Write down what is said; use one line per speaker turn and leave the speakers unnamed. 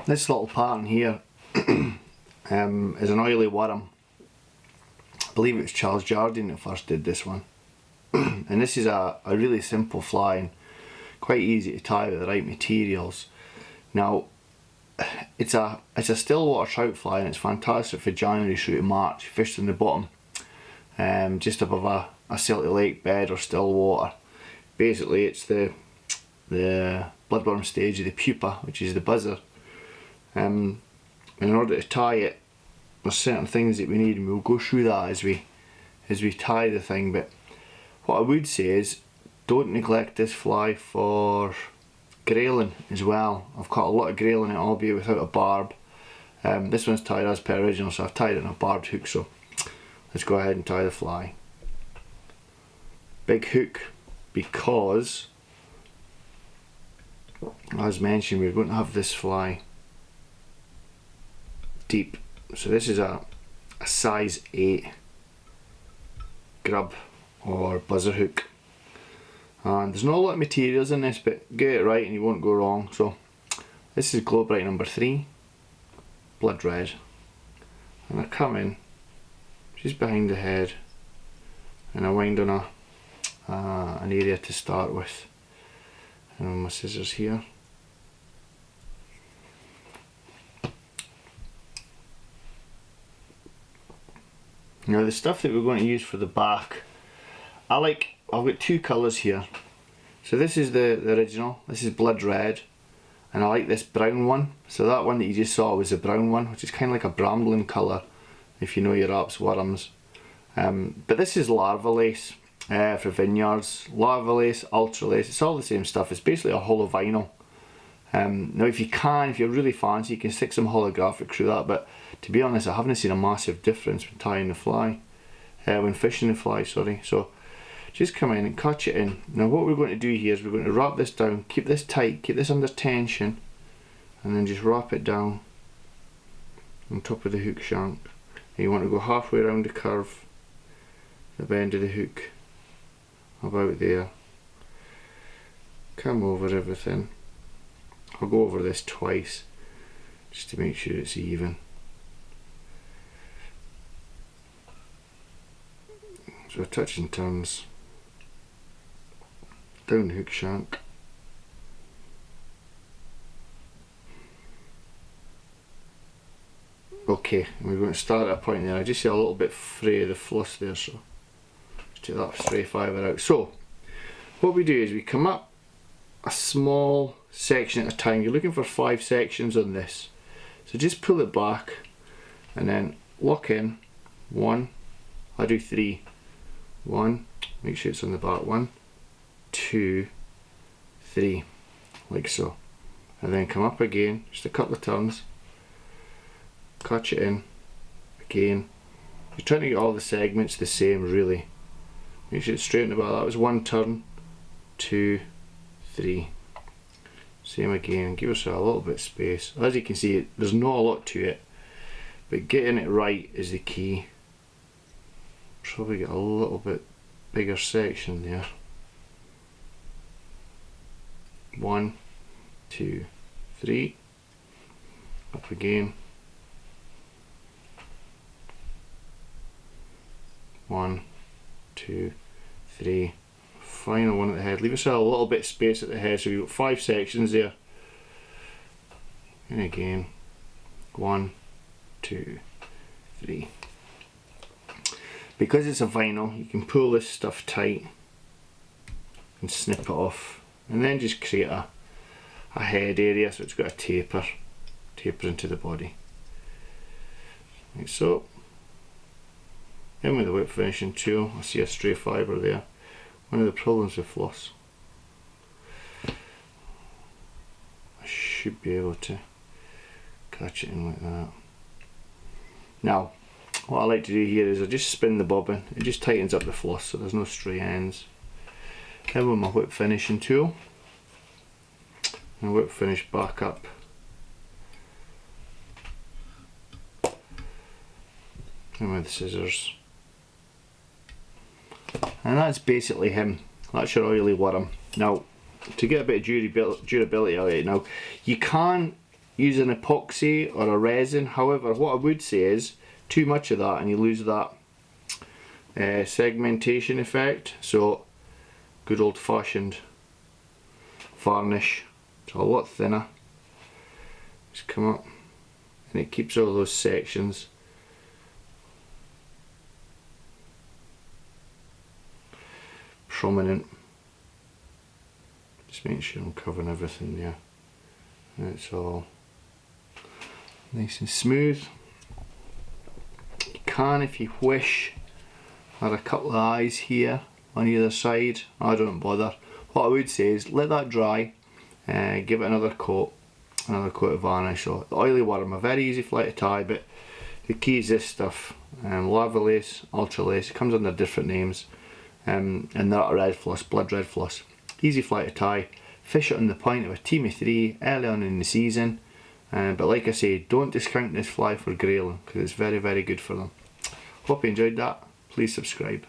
This little pattern here is an oily worm. I believe it was Charles Jardine that first did this one. And this is a really simple fly and quite easy to tie with the right materials. Now, it's a still water trout fly, and it's fantastic for January through to March. Fished in the bottom, just above a silty lake bed or still water. Basically, it's the bloodworm stage of the pupa, which is the buzzer. In order to tie it, there's certain things that we need, and we'll go through that as we tie the thing. But what I would say is, don't neglect this fly for grayling as well. I've caught a lot of grayling in it, albeit without a barb. This one's tied as per original, so I've tied it on a barbed hook. So let's go ahead and tie the fly. Big hook, because as mentioned, we're going to have this fly deep. So this is a size 8 grub or buzzer hook, and there's not a lot of materials in this, but get it right and you won't go wrong. So this is Glow Bright number 3, blood red, and I come in just behind the head and I wind on an area to start with, and on my scissors here. Now the stuff that we're going to use for the back, I've got 2 colours here. So this is the original, this is blood red, and I like this brown one. So that one that you just saw was the brown one, which is kind of like a bramblin colour, if you know your Alps worms. But this is larva lace for vineyards. Larva lace, ultra lace, it's all the same stuff. It's basically a hollow vinyl. Now if you're really fancy, you can stick some holographic through that, but to be honest, I haven't seen a massive difference when tying the fly, when fishing the fly, sorry. So just come in and catch it in. Now what we're going to do here is we're going to wrap this down, keep this tight, keep this under tension, and then just wrap it down on top of the hook shank. And you want to go halfway around the curve, the bend of the hook, about there. Come over everything. I'll go over this twice just to make sure it's even. So touch and turns down the hook shank. Okay, and we're going to start at a point there. I just see a little bit fray of the floss there, so just take that stray fibre out. So what we do is we come up a small section at a time. You're looking for 5 sections on this, so just pull it back and then lock in. 1, I do 3. 1, make sure it's on the back. 1, 2, 3, like so, and then come up again, just a couple of turns, catch it in again. You're trying to get all the segments the same, really. Make sure it's straight in the back. That was 1 turn, 2, 3. Same again. Give yourself a little bit of space. As you can see, there's not a lot to it, but getting it right is the key. Probably get a little bit bigger section there. 1, 2, 3. Up again. 1, 2, 3. Final one at the head. Leave yourself a little bit of space at the head, so you've got 5 sections there. And again. 1, 2, 3. Because it's a vinyl, you can pull this stuff tight and snip it off, and then just create a head area so it's got a taper into the body, like so. Then with the whip finishing tool, I see a stray fibre there. One of the problems with floss, I should be able to catch it in like that. Now what I like to do here is I just spin the bobbin. It just tightens up the floss so there's no stray ends. Then with my whip finishing tool, and whip finish back up. And with the scissors. And that's basically him. That's your oily worm. Now, to get a bit of durability out of it, now you can use an epoxy or a resin. However, what I would say is too much of that and you lose that segmentation effect. So good old fashioned varnish, it's a lot thinner. Just come up and it keeps all those sections prominent. Just make sure I'm covering everything there. And it's all nice and smooth. You can, if you wish, add a couple of eyes here on either side. I don't bother. What I would say is let that dry, give it another coat of varnish. So the oily worm, a very easy fly to tie, but the key is this stuff, lava lace, ultra lace. It comes under different names, and that red floss, blood red floss. Easy fly to tie. Fish it on the point of a team of 3 early on in the season, but like I say, don't discount this fly for grayling because it's very, very good for them. Hope you enjoyed that. Please subscribe.